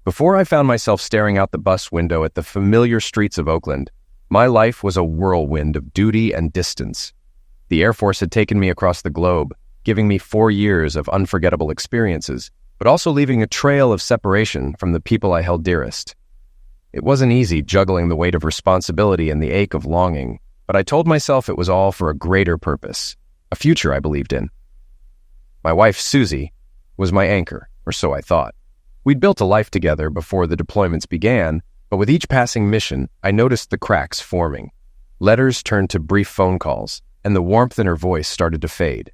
Before I found myself staring out the bus window at the familiar streets of Oakland, my life was a whirlwind of duty and distance. The Air Force had taken me across the globe, giving me 4 years of unforgettable experiences, but also leaving a trail of separation from the people I held dearest. It wasn't easy juggling the weight of responsibility and the ache of longing, but I told myself it was all for a greater purpose, a future I believed in. My wife, Susie, was my anchor, or so I thought. We'd built a life together before the deployments began, but with each passing mission, I noticed the cracks forming. Letters turned to brief phone calls, and the warmth in her voice started to fade.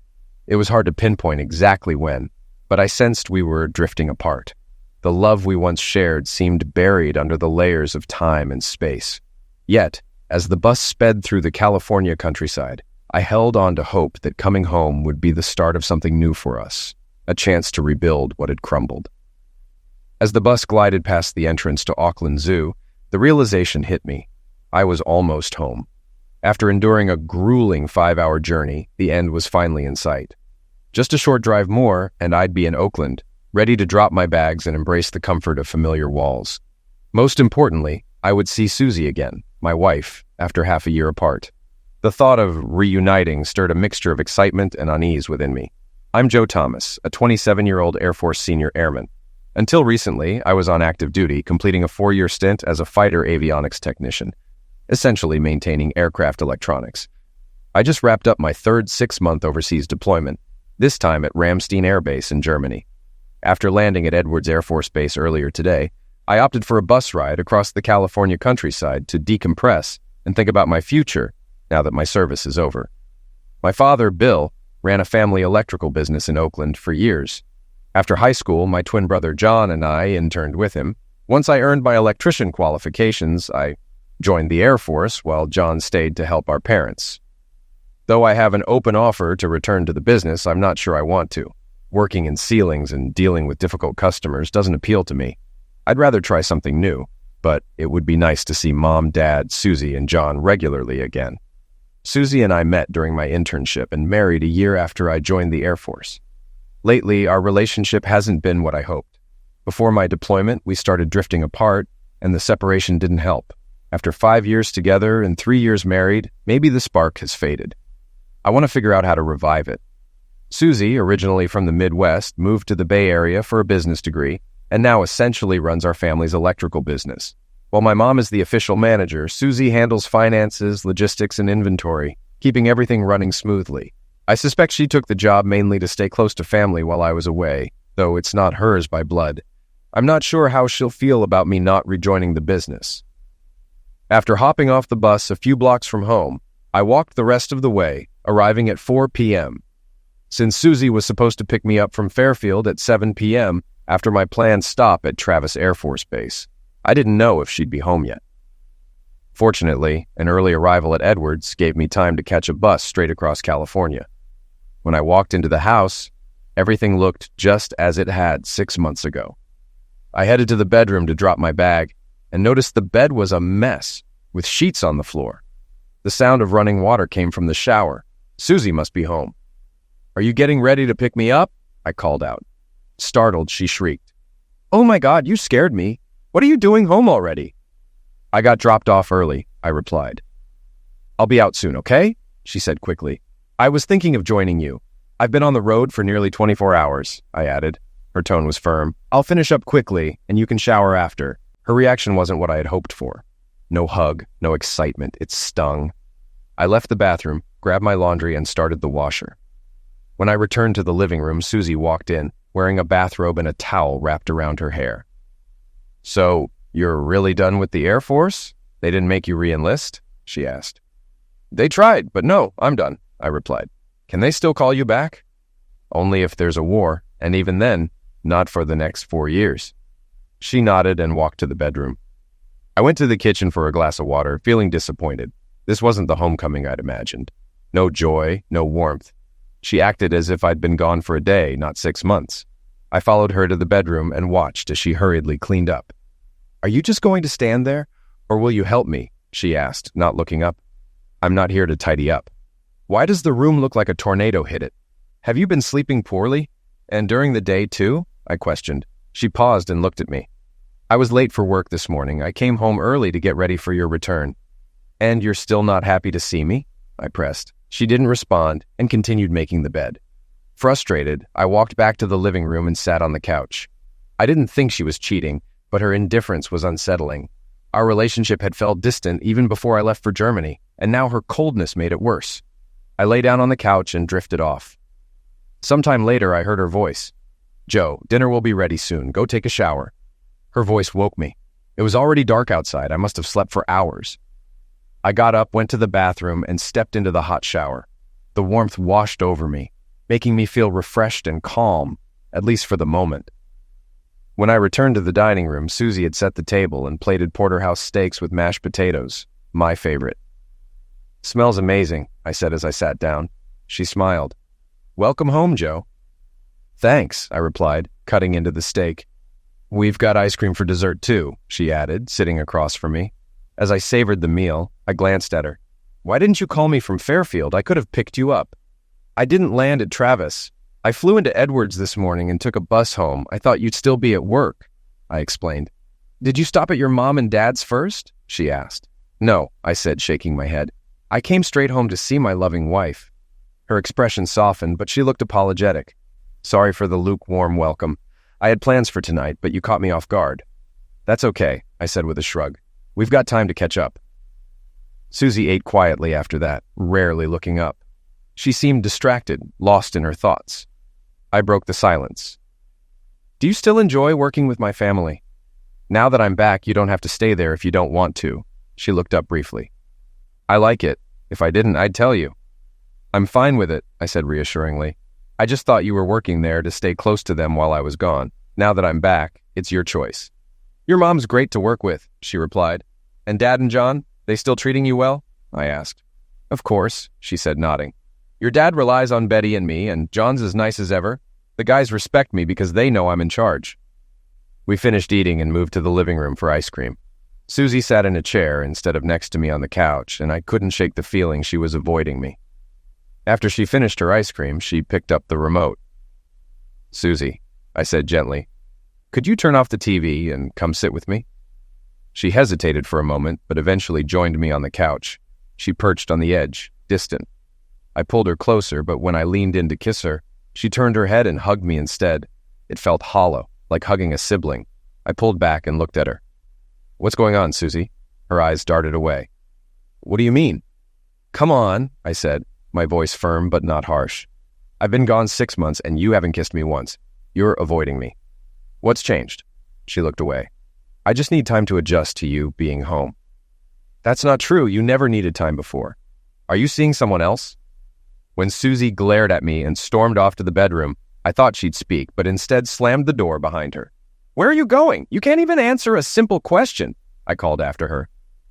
It was hard to pinpoint exactly when, but I sensed we were drifting apart. The love we once shared seemed buried under the layers of time and space. Yet, as the bus sped through the California countryside, I held on to hope that coming home would be the start of something new for us, a chance to rebuild what had crumbled. As the bus glided past the entrance to Auckland Zoo, the realization hit me. I was almost home. After enduring a grueling 5-hour journey, the end was finally in sight. Just a short drive more, and I'd be in Oakland, ready to drop my bags and embrace the comfort of familiar walls. Most importantly, I would see Susie again, my wife, after half a year apart. The thought of reuniting stirred a mixture of excitement and unease within me. I'm Joe Thomas, a 27-year-old Air Force senior airman. Until recently, I was on active duty, completing a 4-year stint as a fighter avionics technician, essentially maintaining aircraft electronics. I just wrapped up my third 6-month overseas deployment, this time at Ramstein Air Base in Germany. After landing at Edwards Air Force Base earlier today, I opted for a bus ride across the California countryside to decompress and think about my future now that my service is over. My father, Bill, ran a family electrical business in Oakland for years. After high school, my twin brother John and I interned with him. Once I earned my electrician qualifications, I joined the Air Force while John stayed to help our parents. Though I have an open offer to return to the business, I'm not sure I want to. Working in ceilings and dealing with difficult customers doesn't appeal to me. I'd rather try something new, but it would be nice to see Mom, Dad, Susie, and John regularly again. Susie and I met during my internship and married a year after I joined the Air Force. Lately, our relationship hasn't been what I hoped. Before my deployment, we started drifting apart, and the separation didn't help. After 5 years together and 3 years married, maybe the spark has faded. I want to figure out how to revive it. Susie, originally from the Midwest, moved to the Bay Area for a business degree, and now essentially runs our family's electrical business. While my mom is the official manager, Susie handles finances, logistics, and inventory, keeping everything running smoothly. I suspect she took the job mainly to stay close to family while I was away, though it's not hers by blood. I'm not sure how she'll feel about me not rejoining the business. After hopping off the bus a few blocks from home, I walked the rest of the way, arriving at 4 p.m. Since Susie was supposed to pick me up from Fairfield at 7 p.m. after my planned stop at Travis Air Force Base, I didn't know if she'd be home yet. Fortunately, an early arrival at Edwards gave me time to catch a bus straight across California. When I walked into the house, everything looked just as it had 6 months ago. I headed to the bedroom to drop my bag and noticed the bed was a mess, with sheets on the floor. The sound of running water came from the shower. Susie must be home. "Are you getting ready to pick me up?" I called out. Startled, she shrieked, "Oh my God, you scared me. What are you doing home already?" "I got dropped off early," I replied. "I'll be out soon, okay?" she said quickly. "I was thinking of joining you. I've been on the road for nearly 24 hours, I added. Her tone was firm. "I'll finish up quickly, and you can shower after." Her reaction wasn't what I had hoped for. No hug, no excitement. It stung. I left the bathroom, grabbed my laundry, and started the washer. When I returned to the living room, Susie walked in, wearing a bathrobe and a towel wrapped around her hair. "So, you're really done with the Air Force? They didn't make you re-enlist?" she asked. "They tried, but no, I'm done," I replied. "Can they still call you back?" "Only if there's a war, and even then, not for the next 4 years." She nodded and walked to the bedroom. I went to the kitchen for a glass of water, feeling disappointed. This wasn't the homecoming I'd imagined. No joy, no warmth. She acted as if I'd been gone for a day, not 6 months. I followed her to the bedroom and watched as she hurriedly cleaned up. "Are you just going to stand there, or will you help me?" she asked, not looking up. "I'm not here to tidy up." "Why does the room look like a tornado hit it? Have you been sleeping poorly? And during the day, too?" I questioned. She paused and looked at me. I was late for work this morning. I came home early to get ready for your return. And you're still not happy to see me? I pressed. She didn't respond and continued making the bed. Frustrated, I walked back to the living room and sat on the couch. I didn't think she was cheating, but her indifference was unsettling. Our relationship had felt distant even before I left for Germany, and now her coldness made it worse. I lay down on the couch and drifted off. Sometime later, I heard her voice. "Joe, dinner will be ready soon. Go take a shower." Her voice woke me. It was already dark outside. I must have slept for hours. I got up, went to the bathroom, and stepped into the hot shower. The warmth washed over me, making me feel refreshed and calm, at least for the moment. When I returned to the dining room, Susie had set the table and plated porterhouse steaks with mashed potatoes, my favorite. "Smells amazing," I said as I sat down. She smiled. "Welcome home, Joe." "Thanks," I replied, cutting into the steak. "We've got ice cream for dessert too," she added, sitting across from me. As I savored the meal, I glanced at her. "Why didn't you call me from Fairfield? I could have picked you up." "I didn't land at Travis. I flew into Edwards this morning and took a bus home. I thought you'd still be at work," I explained. "Did you stop at your mom and dad's first?" she asked. "No," I said, shaking my head. "I came straight home to see my loving wife." Her expression softened, but she looked apologetic. "Sorry for the lukewarm welcome. I had plans for tonight, but you caught me off guard." "That's okay," I said with a shrug. "We've got time to catch up." Susie ate quietly after that, rarely looking up. She seemed distracted, lost in her thoughts. I broke the silence. "Do you still enjoy working with my family?" "Now that I'm back, you don't have to stay there if you don't want to." She looked up briefly. "I like it. If I didn't, I'd tell you." "I'm fine with it," I said reassuringly. "I just thought you were working there to stay close to them while I was gone. Now that I'm back, it's your choice." "Your mom's great to work with," she replied. "And Dad and John, they still treating you well?" I asked. "Of course," she said, nodding. "Your dad relies on Betty and me, and John's as nice as ever. The guys respect me because they know I'm in charge." We finished eating and moved to the living room for ice cream. Susie sat in a chair instead of next to me on the couch, and I couldn't shake the feeling she was avoiding me. After she finished her ice cream, she picked up the remote. "Susie," I said gently, "could you turn off the TV and come sit with me?" She hesitated for a moment, but eventually joined me on the couch. She perched on the edge, distant. I pulled her closer, but when I leaned in to kiss her, she turned her head and hugged me instead. It felt hollow, like hugging a sibling. I pulled back and looked at her. "What's going on, Susie?" Her eyes darted away. "What do you mean?" "Come on," I said, my voice firm but not harsh. "I've been gone 6 months and you haven't kissed me once. You're avoiding me." "What's changed?" She looked away. "I just need time to adjust to you being home." "That's not true. You never needed time before. Are you seeing someone else?" When Susie glared at me and stormed off to the bedroom, I thought she'd speak, but instead slammed the door behind her. "Where are you going? You can't even answer a simple question," I called after her.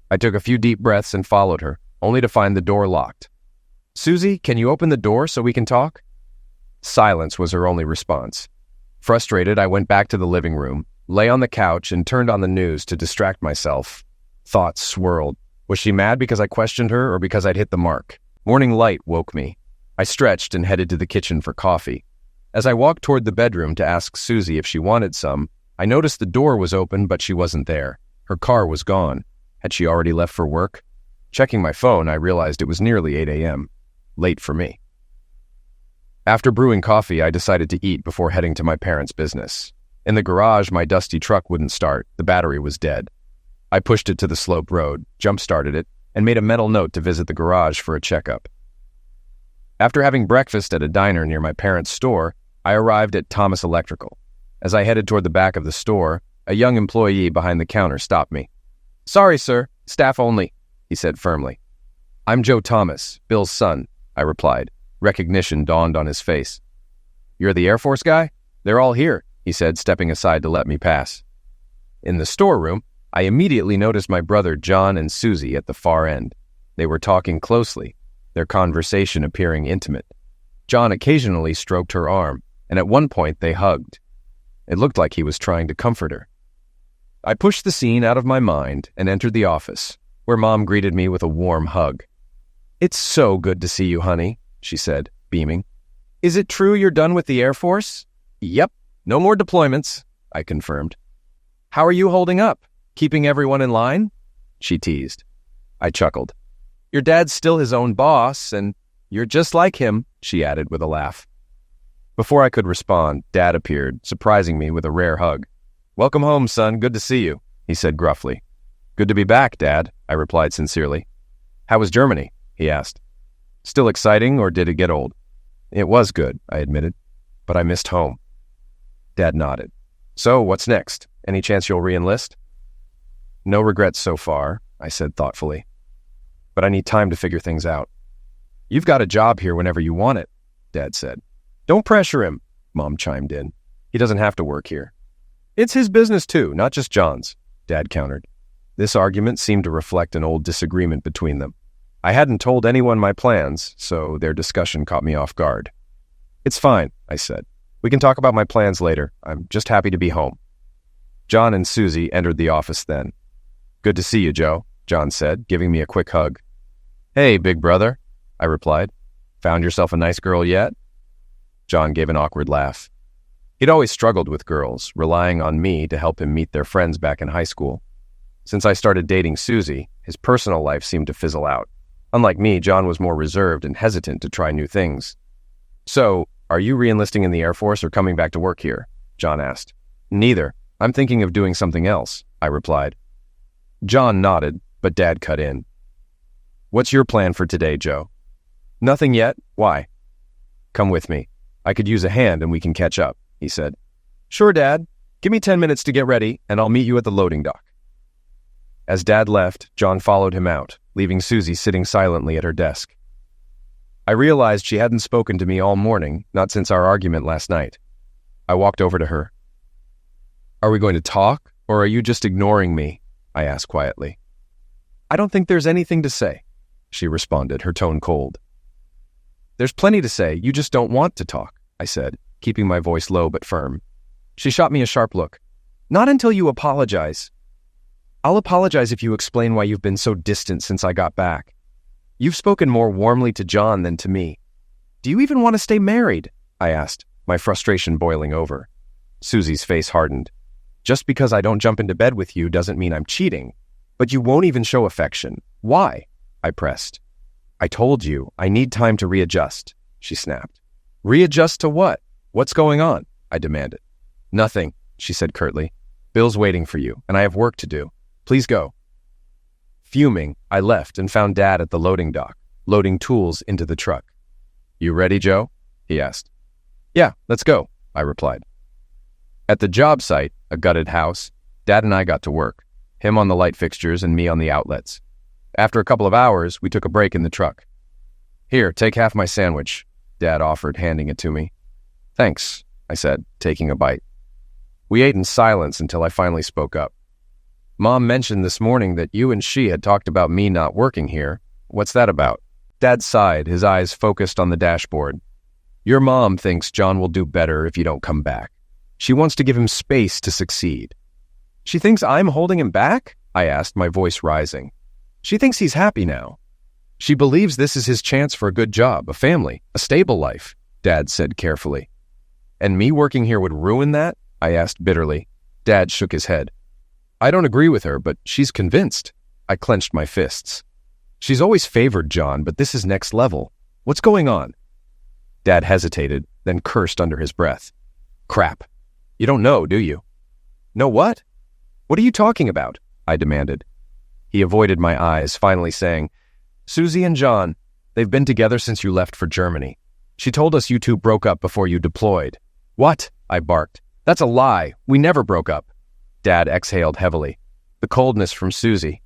I took a few deep breaths and followed her, only to find the door locked. "Susie, can you open the door so we can talk?" Silence was her only response. Frustrated, I went back to the living room, lay on the couch, and turned on the news to distract myself. Thoughts swirled. Was she mad because I questioned her or because I'd hit the mark? Morning light woke me. I stretched and headed to the kitchen for coffee. As I walked toward the bedroom to ask Susie if she wanted some, I noticed the door was open, but she wasn't there. Her car was gone. Had she already left for work? Checking my phone, I realized it was nearly 8 a.m. Late for me. After brewing coffee, I decided to eat before heading to my parents' business. In the garage, my dusty truck wouldn't start. The battery was dead. I pushed it to the slope road, jump-started it, and made a mental note to visit the garage for a checkup. After having breakfast at a diner near my parents' store, I arrived at Thomas Electrical. As I headed toward the back of the store, a young employee behind the counter stopped me. "Sorry, sir. Staff only," he said firmly. "I'm Joe Thomas, Bill's son," I replied. Recognition dawned on his face. "You're the Air Force guy? They're all here," he said, stepping aside to let me pass. In the storeroom, I immediately noticed my brother John and Susie at the far end. They were talking closely, their conversation appearing intimate. John occasionally stroked her arm, and at one point they hugged. It looked like he was trying to comfort her. I pushed the scene out of my mind and entered the office, where Mom greeted me with a warm hug. "It's so good to see you, honey," she said, beaming. "Is it true you're done with the Air Force?" "Yep, no more deployments," I confirmed. How are you holding up? Keeping everyone in line? She teased. I chuckled. Your dad's still his own boss, and you're just like him, she added with a laugh. Before I could respond, Dad appeared, surprising me with a rare hug. Welcome home, son. Good to see you, he said gruffly. Good to be back, Dad, I replied sincerely. How was Germany? He asked. Still exciting, or did it get old? It was good, I admitted, but I missed home. Dad nodded. So, what's next? Any chance you'll re-enlist? No regrets so far, I said thoughtfully. But I need time to figure things out. You've got a job here whenever you want it, Dad said. Don't pressure him, Mom chimed in. He doesn't have to work here. It's his business too, not just John's, Dad countered. This argument seemed to reflect an old disagreement between them. I hadn't told anyone my plans, so their discussion caught me off guard. It's fine, I said. We can talk about my plans later. I'm just happy to be home. John and Susie entered the office then. Good to see you, Joe, John said, giving me a quick hug. Hey, big brother, I replied. Found yourself a nice girl yet? John gave an awkward laugh. He'd always struggled with girls, relying on me to help him meet their friends back in high school. Since I started dating Susie, his personal life seemed to fizzle out. Unlike me, John was more reserved and hesitant to try new things. So, are you re-enlisting in the Air Force or coming back to work here? John asked. Neither. I'm thinking of doing something else, I replied. John nodded, but Dad cut in. What's your plan for today, Joe? Nothing yet. Why? Come with me. I could use a hand and we can catch up, he said. Sure, Dad. Give me 10 minutes to get ready, and I'll meet you at the loading dock. As Dad left, John followed him out, leaving Susie sitting silently at her desk. I realized she hadn't spoken to me all morning, not since our argument last night. I walked over to her. Are we going to talk, or are you just ignoring me? I asked quietly. I don't think there's anything to say, she responded, her tone cold. There's plenty to say, you just don't want to talk, I said, keeping my voice low but firm. She shot me a sharp look. Not until you apologize. I'll apologize if you explain why you've been so distant since I got back. You've spoken more warmly to John than to me. Do you even want to stay married? I asked, my frustration boiling over. Susie's face hardened. Just because I don't jump into bed with you doesn't mean I'm cheating. But you won't even show affection. Why? I pressed. I told you, I need time to readjust, she snapped. Readjust to what? What's going on? I demanded. Nothing, she said curtly. Bill's waiting for you, and I have work to do. Please go. Fuming, I left and found Dad at the loading dock, loading tools into the truck. You ready, Joe? He asked. Yeah, let's go, I replied. At the job site, a gutted house, Dad and I got to work, him on the light fixtures and me on the outlets. After a couple of hours, we took a break in the truck. Here, take half my sandwich, Dad offered, handing it to me. Thanks, I said, taking a bite. We ate in silence until I finally spoke up. Mom mentioned this morning that you and she had talked about me not working here. What's that about? Dad sighed, his eyes focused on the dashboard. Your mom thinks John will do better if you don't come back. She wants to give him space to succeed. She thinks I'm holding him back? I asked, my voice rising. She thinks he's happy now. She believes this is his chance for a good job, a family, a stable life, Dad said carefully. And me working here would ruin that? I asked bitterly. Dad shook his head. I don't agree with her, but she's convinced. I clenched my fists. She's always favored John, but this is next level. What's going on? Dad hesitated, then cursed under his breath. Crap. You don't know, do you? Know what? What are you talking about? I demanded. He avoided my eyes, finally saying, Susie and John, they've been together since you left for Germany. She told us you two broke up before you deployed. What? I barked. That's a lie. We never broke up. Dad exhaled heavily. The coldness from Susie.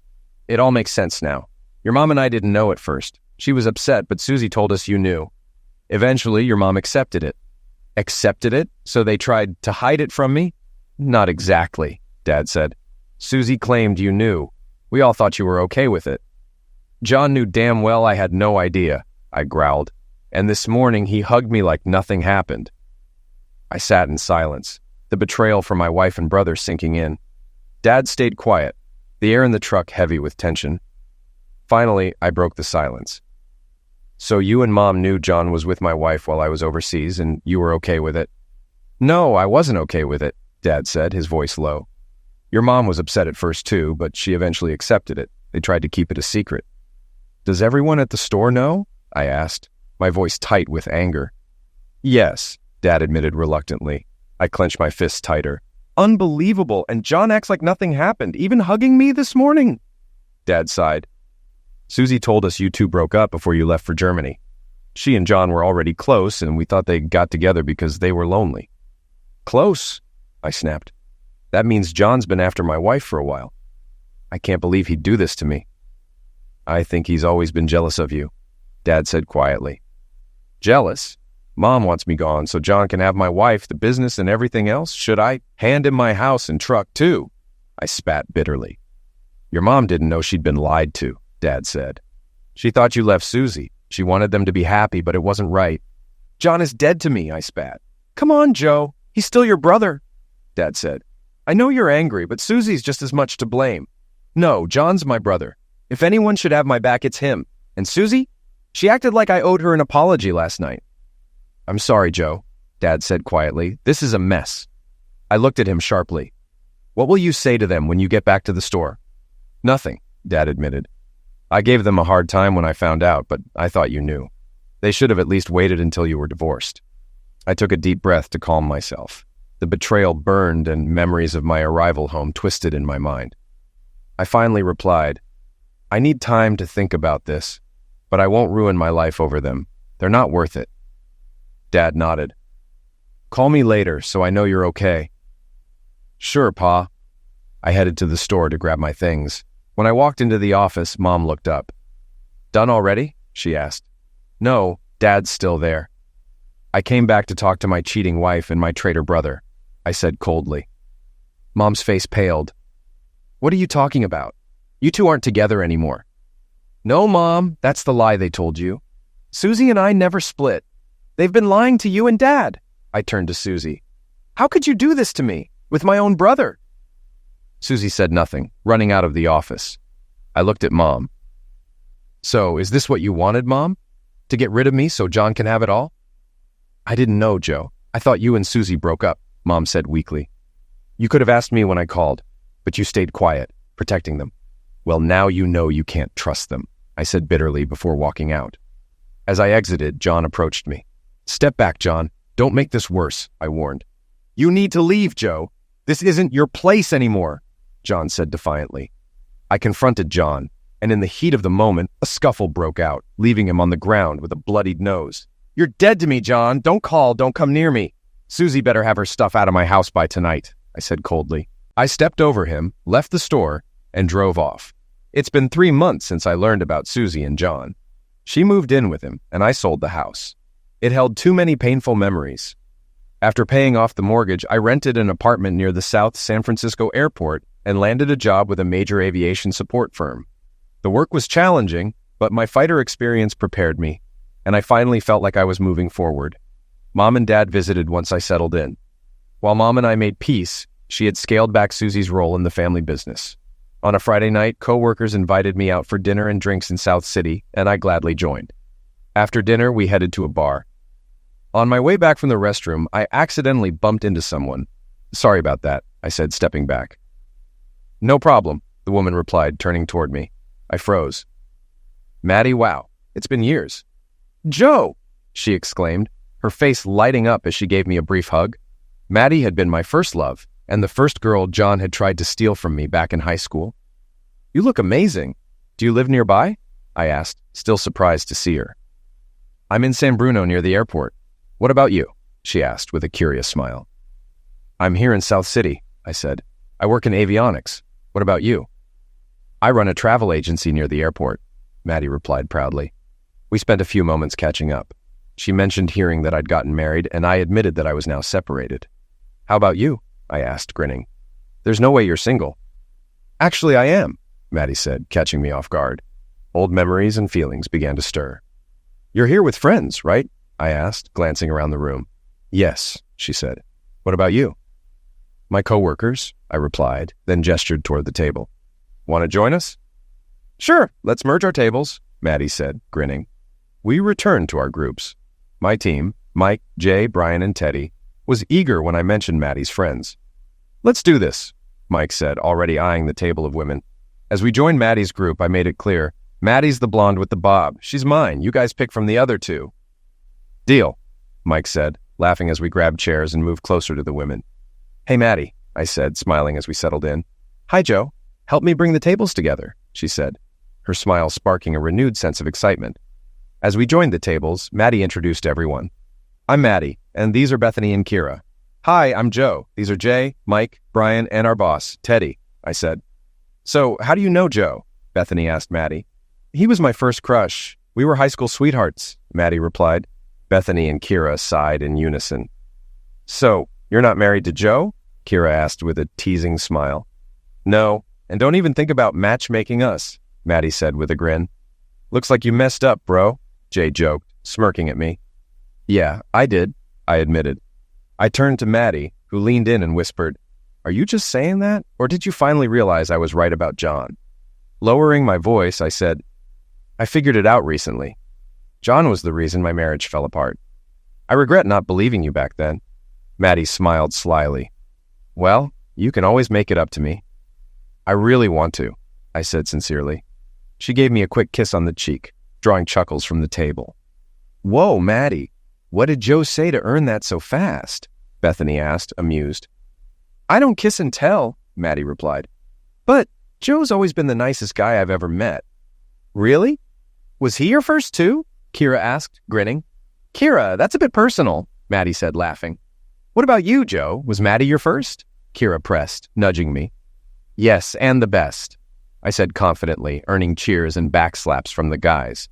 It all makes sense now. Your mom and I didn't know at first. She was upset, but Susie told us you knew. Eventually, your mom accepted it. Accepted it? So they tried to hide it from me? Not exactly, Dad said. Susie claimed you knew. We all thought you were okay with it. John knew damn well I had no idea, I growled. And this morning he hugged me like nothing happened. I sat in silence, the betrayal from my wife and brother sinking in. Dad stayed quiet, the air in the truck heavy with tension. Finally, I broke the silence. So you and Mom knew John was with my wife while I was overseas, and you were okay with it? No, I wasn't okay with it, Dad said, his voice low. Your mom was upset at first too, but she eventually accepted it. They tried to keep it a secret. Does everyone at the store know? I asked, my voice tight with anger. Yes, Dad admitted reluctantly. I clenched my fists tighter. Unbelievable, and John acts like nothing happened, even hugging me this morning. Dad sighed. Susie told us you two broke up before you left for Germany. She and John were already close, and we thought they got together because they were lonely. Close? I snapped. That means John's been after my wife for a while. I can't believe he'd do this to me. I think he's always been jealous of you, Dad said quietly. Jealous? Mom wants me gone so John can have my wife, the business, and everything else. Should I hand him my house and truck too? I spat bitterly. Your mom didn't know she'd been lied to, Dad said. She thought you left Susie. She wanted them to be happy, but it wasn't right. John is dead to me, I spat. Come on, Joe. He's still your brother, Dad said. I know you're angry, but Susie's just as much to blame. No, John's my brother. If anyone should have my back, it's him. And Susie? She acted like I owed her an apology last night. I'm sorry, Joe, Dad said quietly. This is a mess. I looked at him sharply. What will you say to them when you get back to the store? Nothing, Dad admitted. I gave them a hard time when I found out, but I thought you knew. They should have at least waited until you were divorced. I took a deep breath to calm myself. The betrayal burned and memories of my arrival home twisted in my mind. I finally replied, I need time to think about this, but I won't ruin my life over them. They're not worth it. Dad nodded. Call me later so I know you're okay. Sure, Pa. I headed to the store to grab my things. When I walked into the office, Mom looked up. Done already? She asked. No, Dad's still there. I came back to talk to my cheating wife and my traitor brother, I said coldly. Mom's face paled. What are you talking about? You two aren't together anymore. No, Mom, that's the lie they told you. Susie and I never split. They've been lying to you and Dad. I turned to Susie. How could you do this to me, with my own brother? Susie said nothing, running out of the office. I looked at Mom. So, is this what you wanted, Mom? To get rid of me so John can have it all? I didn't know, Joe. I thought you and Susie broke up, Mom said weakly. You could have asked me when I called, but you stayed quiet, protecting them. Well, now you know you can't trust them, I said bitterly before walking out. As I exited, John approached me. Step back, John. Don't make this worse, I warned. You need to leave, Joe. This isn't your place anymore, John said defiantly. I confronted John, and in the heat of the moment, a scuffle broke out, leaving him on the ground with a bloodied nose. You're dead to me, John. Don't come near me. Susie better have her stuff out of my house by tonight, I said coldly. I stepped over him, left the store, and drove off. It's been 3 months since I learned about Susie and John. She moved in with him, and I sold the house. It held too many painful memories. After paying off the mortgage, I rented an apartment near the South San Francisco airport and landed a job with a major aviation support firm. The work was challenging, but my fighter experience prepared me, and I finally felt like I was moving forward. Mom and Dad visited once I settled in. While Mom and I made peace, she had scaled back Susie's role in the family business. On a Friday night, coworkers invited me out for dinner and drinks in South City, and I gladly joined. After dinner, we headed to a bar. On my way back from the restroom, I accidentally bumped into someone. Sorry about that, I said, stepping back. No problem, the woman replied, turning toward me. I froze. Maddie, wow, it's been years. Joe, she exclaimed, her face lighting up as she gave me a brief hug. Maddie had been my first love, and the first girl John had tried to steal from me back in high school. You look amazing. Do you live nearby? I asked, still surprised to see her. I'm in San Bruno near the airport. What about you? She asked with a curious smile. I'm here in South City, I said. I work in avionics. What about you? I run a travel agency near the airport, Maddie replied proudly. We spent a few moments catching up. She mentioned hearing that I'd gotten married, and I admitted that I was now separated. How about you? I asked, grinning. There's no way you're single. Actually, I am, Maddie said, catching me off guard. Old memories and feelings began to stir. You're here with friends, right? I asked, glancing around the room. Yes, she said. What about you? My coworkers, I replied, then gestured toward the table. Want to join us? Sure, let's merge our tables, Maddie said, grinning. We returned to our groups. My team, Mike, Jay, Brian, and Teddy, was eager when I mentioned Maddie's friends. Let's do this, Mike said, already eyeing the table of women. As we joined Maddie's group, I made it clear, Maddie's the blonde with the bob. She's mine. You guys pick from the other two. Deal, Mike said, laughing as we grabbed chairs and moved closer to the women. Hey, Maddie, I said, smiling as we settled in. Hi, Joe. Help me bring the tables together, she said, her smile sparking a renewed sense of excitement. As we joined the tables, Maddie introduced everyone. I'm Maddie, and these are Bethany and Kira. Hi, I'm Joe. These are Jay, Mike, Brian, and our boss, Teddy, I said. So, how do you know Joe? Bethany asked Maddie. He was my first crush. We were high school sweethearts, Maddie replied. Bethany and Kira sighed in unison. So, you're not married to Joe? Kira asked with a teasing smile. No, and don't even think about matchmaking us, Maddie said with a grin. Looks like you messed up, bro, Jay joked, smirking at me. Yeah, I did, I admitted. I turned to Maddie, who leaned in and whispered, Are you just saying that, or did you finally realize I was right about John? Lowering my voice, I said, I figured it out recently. John was the reason my marriage fell apart. I regret not believing you back then. Maddie smiled slyly. Well, you can always make it up to me. I really want to, I said sincerely. She gave me a quick kiss on the cheek, drawing chuckles from the table. Whoa, Maddie, what did Joe say to earn that so fast? Bethany asked, amused. I don't kiss and tell, Maddie replied. But Joe's always been the nicest guy I've ever met. Really? Was he your first too? Kira asked, grinning. Kira, that's a bit personal, Maddie said, laughing. What about you, Joe? Was Maddie your first? Kira pressed, nudging me. Yes, and the best, I said confidently, earning cheers and backslaps from the guys.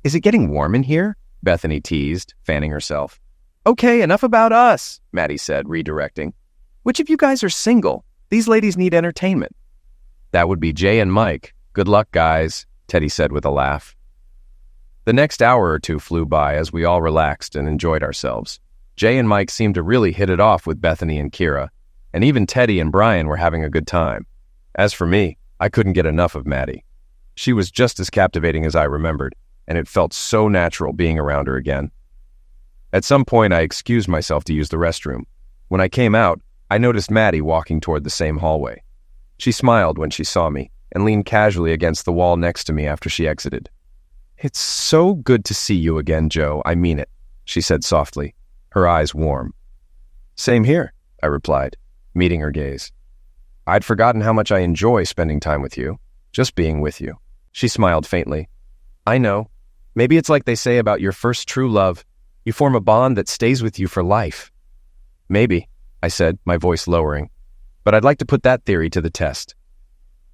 Is it getting warm in here? Bethany teased, fanning herself. Okay, enough about us, Maddie said, redirecting. Which of you guys are single? These ladies need entertainment. That would be Jay and Mike. Good luck, guys, Teddy said with a laugh. The next hour or two flew by as we all relaxed and enjoyed ourselves. Jay and Mike seemed to really hit it off with Bethany and Kira, and even Teddy and Brian were having a good time. As for me, I couldn't get enough of Maddie. She was just as captivating as I remembered, and it felt so natural being around her again. At some point, I excused myself to use the restroom. When I came out, I noticed Maddie walking toward the same hallway. She smiled when she saw me and leaned casually against the wall next to me after she exited. It's so good to see you again, Joe. I mean it, she said softly, her eyes warm. Same here, I replied, meeting her gaze. I'd forgotten how much I enjoy spending time with you, just being with you. She smiled faintly. I know. Maybe it's like they say about your first true love. You form a bond that stays with you for life. Maybe, I said, my voice lowering. But I'd like to put that theory to the test.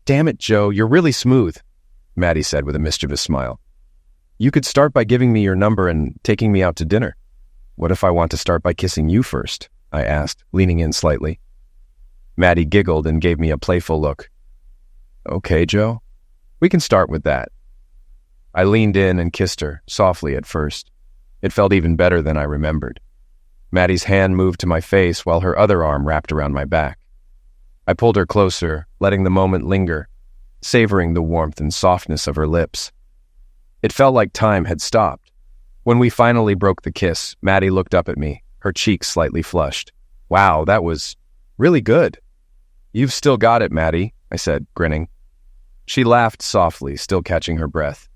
Damn it, Joe, you're really smooth, Maddie said with a mischievous smile. You could start by giving me your number and taking me out to dinner. What if I want to start by kissing you first? I asked, leaning in slightly. Maddie giggled and gave me a playful look. Okay, Joe, we can start with that. I leaned in and kissed her, softly at first. It felt even better than I remembered. Maddie's hand moved to my face while her other arm wrapped around my back. I pulled her closer, letting the moment linger, savoring the warmth and softness of her lips. It felt like time had stopped. When we finally broke the kiss, Maddie looked up at me, her cheeks slightly flushed. Wow, that was really good. You've still got it, Maddie, I said, grinning. She laughed softly, still catching her breath.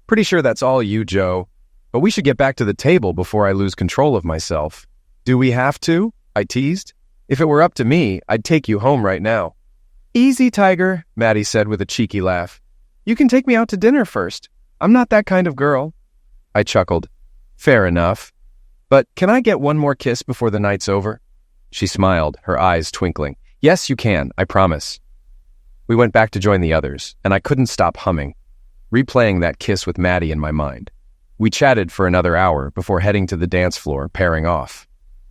Pretty sure that's all you, Joe. But we should get back to the table before I lose control of myself. Do we have to? I teased. If it were up to me, I'd take you home right now. Easy, Tiger, Maddie said with a cheeky laugh. You can take me out to dinner first. I'm not that kind of girl. I chuckled. Fair enough. But can I get one more kiss before the night's over? She smiled, her eyes twinkling. Yes, you can, I promise. We went back to join the others, and I couldn't stop humming, replaying that kiss with Maddie in my mind. We chatted for another hour before heading to the dance floor, pairing off.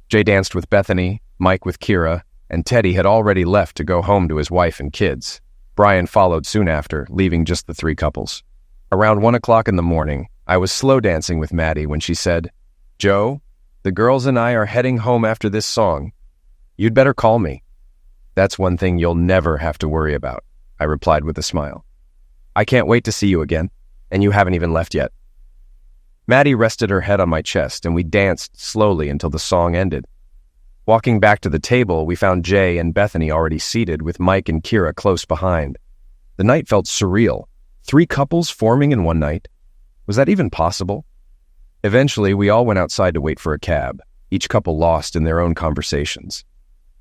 Jay danced with Bethany, Mike with Kira, and Teddy had already left to go home to his wife and kids. Brian followed soon after, leaving just the three couples. Around 1 o'clock in the morning, I was slow dancing with Maddie when she said, Joe, the girls and I are heading home after this song. You'd better call me. That's one thing you'll never have to worry about, I replied with a smile. I can't wait to see you again, and you haven't even left yet. Maddie rested her head on my chest, and we danced slowly until the song ended. Walking back to the table, we found Jay and Bethany already seated with Mike and Kira close behind. The night felt surreal. 3 couples forming in one night. Was that even possible? Eventually, we all went outside to wait for a cab, each couple lost in their own conversations.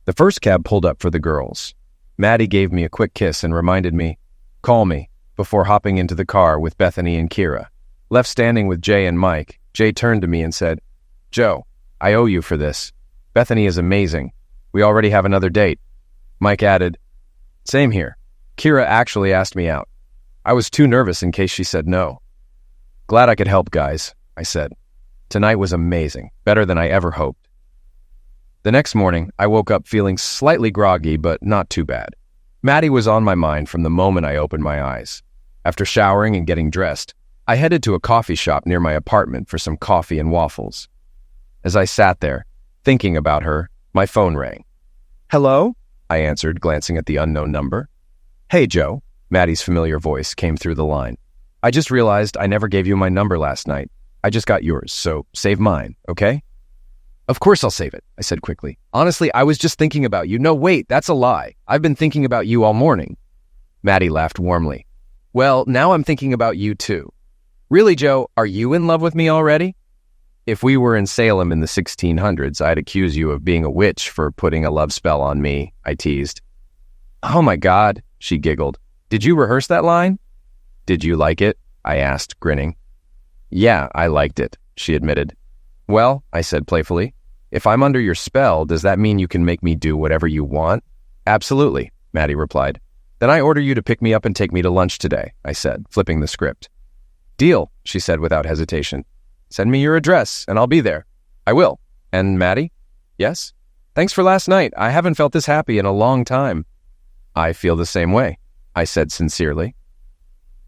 The first cab pulled up for the girls. Maddie gave me a quick kiss and reminded me, "Call me," before hopping into the car with Bethany and Kira. Left standing with Jay and Mike, Jay turned to me and said, "Joe, I owe you for this. Bethany is amazing. We already have another date." Mike added, "Same here. Kira actually asked me out. I was too nervous in case she said no." "Glad I could help, guys," I said. Tonight was amazing, better than I ever hoped. The next morning, I woke up feeling slightly groggy, but not too bad. Maddie was on my mind from the moment I opened my eyes. After showering and getting dressed, I headed to a coffee shop near my apartment for some coffee and waffles. As I sat there, thinking about her, my phone rang. "Hello?" I answered, glancing at the unknown number. "Hey, Joe," Maddie's familiar voice came through the line. "I just realized I never gave you my number last night. I just got yours, so save mine, okay?" "Of course I'll save it," I said quickly. "Honestly, I was just thinking about you." "No, wait, that's a lie. I've been thinking about you all morning." Maddie laughed warmly. "Well, now I'm thinking about you too." "Really, Joe, are you in love with me already?" "If we were in Salem in the 1600s, I'd accuse you of being a witch for putting a love spell on me," I teased. "Oh my God," she giggled. "Did you rehearse that line?" "Did you like it?" I asked, grinning. "Yeah, I liked it," she admitted. "Well," I said playfully, "if I'm under your spell, does that mean you can make me do whatever you want?" "Absolutely," Maddie replied. "Then I order you to pick me up and take me to lunch today," I said, flipping the script. "Deal," she said without hesitation. "Send me your address, and I'll be there." "I will." "And Maddie?" "Yes?" "Thanks for last night. I haven't felt this happy in a long time." "I feel the same way," I said sincerely.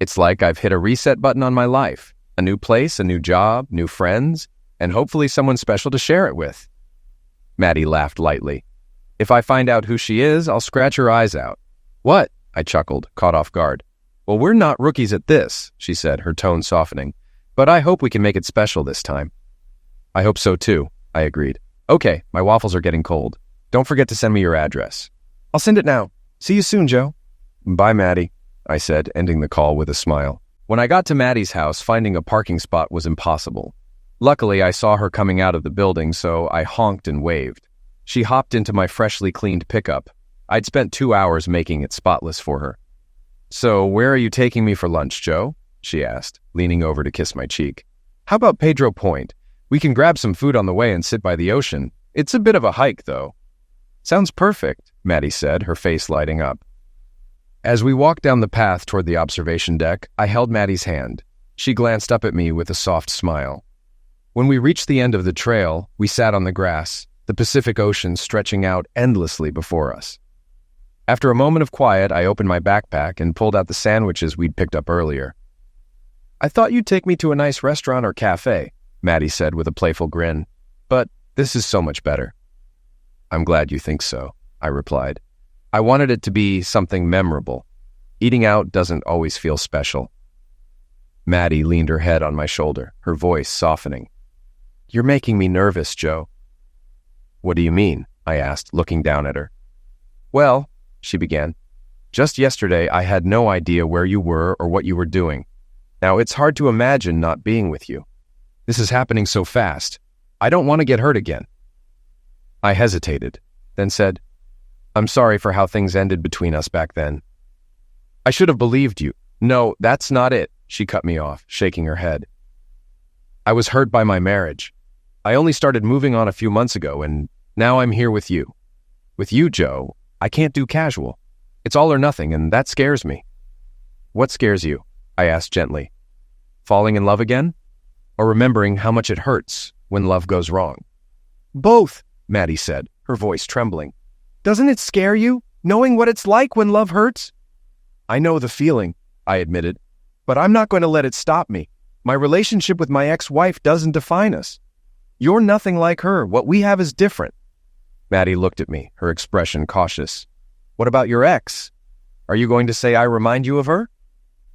"It's like I've hit a reset button on my life. A new place, a new job, new friends, and hopefully someone special to share it with." Maddie laughed lightly. "If I find out who she is, I'll scratch her eyes out." "What?" I chuckled, caught off guard. "Well, we're not rookies at this," she said, her tone softening. "But I hope we can make it special this time." "I hope so too," I agreed. "Okay, my waffles are getting cold. Don't forget to send me your address." "I'll send it now. See you soon, Joe." "Bye, Maddie," I said, ending the call with a smile. When I got to Maddie's house, finding a parking spot was impossible. Luckily, I saw her coming out of the building, so I honked and waved. She hopped into my freshly cleaned pickup. I'd spent 2 hours making it spotless for her. "So, where are you taking me for lunch, Joe?" she asked, leaning over to kiss my cheek. "How about Pedro Point? We can grab some food on the way and sit by the ocean. It's a bit of a hike, though." "Sounds perfect," Maddie said, her face lighting up. As we walked down the path toward the observation deck, I held Maddie's hand. She glanced up at me with a soft smile. When we reached the end of the trail, we sat on the grass, the Pacific Ocean stretching out endlessly before us. After a moment of quiet, I opened my backpack and pulled out the sandwiches we'd picked up earlier. "I thought you'd take me to a nice restaurant or cafe," Maddie said with a playful grin. "But this is so much better." "I'm glad you think so," I replied. "I wanted it to be something memorable. Eating out doesn't always feel special." Maddie leaned her head on my shoulder, her voice softening. "You're making me nervous, Joe." "What do you mean?" I asked, looking down at her. "Well," she began, "just yesterday I had no idea where you were or what you were doing. Now, it's hard to imagine not being with you. This is happening so fast. I don't want to get hurt again." I hesitated, then said, "I'm sorry for how things ended between us back then." "I should have believed you." "No, that's not it," she cut me off, shaking her head. "I was hurt by my marriage. I only started moving on a few months ago, and now I'm here with you. With you, Joe, I can't do casual. It's all or nothing, and that scares me." "What scares you?" I asked gently. "Falling in love again? Or remembering how much it hurts when love goes wrong?" "Both," Maddie said, her voice trembling. "Doesn't it scare you, knowing what it's like when love hurts?" "I know the feeling," I admitted, "but I'm not going to let it stop me. My relationship with my ex-wife doesn't define us. You're nothing like her. What we have is different." Maddie looked at me, her expression cautious. "What about your ex? Are you going to say I remind you of her?"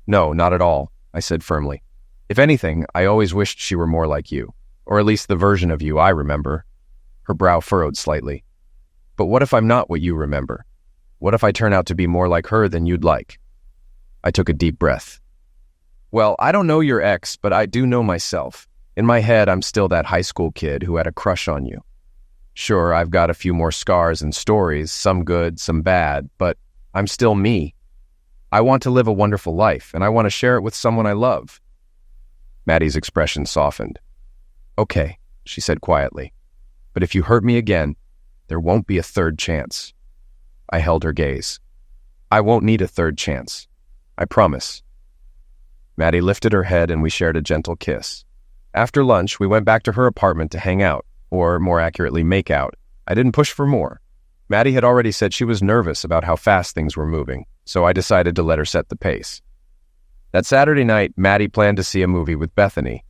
"No, not at all," I said firmly. "If anything, I always wished she were more like you, or at least the version of you I remember." Her brow furrowed slightly. But what if I'm not what you remember? What if I turn out to be more like her than you'd like? I took a deep breath. Well, I don't know your ex, but I do know myself. In my head, I'm still that high school kid who had a crush on you. Sure, I've got a few more scars and stories, some good, some bad, but I'm still me. I want to live a wonderful life, and I want to share it with someone I love. Maddie's expression softened. Okay, she said quietly, but if you hurt me again, there won't be a third chance. I held her gaze. I won't need a third chance. I promise. Maddie lifted her head and we shared a gentle kiss. After lunch, we went back to her apartment to hang out, or more accurately, make out. I didn't push for more. Maddie had already said she was nervous about how fast things were moving, so I decided to let her set the pace. That Saturday night, Maddie planned to see a movie with Bethany.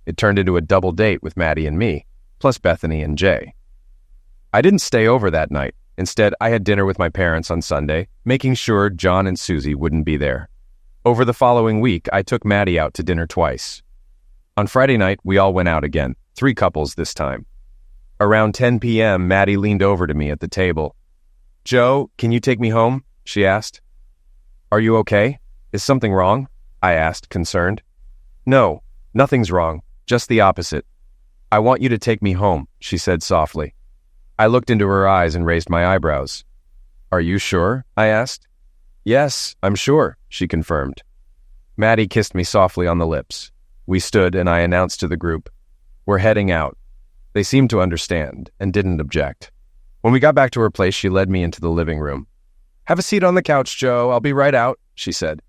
It turned into a double date with Maddie and me, plus Bethany and Jay. I didn't stay over that night. Instead, I had dinner with my parents on Sunday, making sure John and Susie wouldn't be there. Over the following week, I took Maddie out to dinner twice. On Friday night, we all went out again, 3 couples this time. Around 10 p.m., Maddie leaned over to me at the table. "Joe, can you take me home?" she asked. "Are you okay? Is something wrong?" I asked, concerned. "No, nothing's wrong, just the opposite. I want you to take me home," she said softly. I looked into her eyes and raised my eyebrows. "Are you sure?" I asked. "Yes, I'm sure," she confirmed. Maddie kissed me softly on the lips. We stood and I announced to the group, "We're heading out." They seemed to understand and didn't object. When we got back to her place, she led me into the living room. "Have a seat on the couch, Joe. I'll be right out," she said.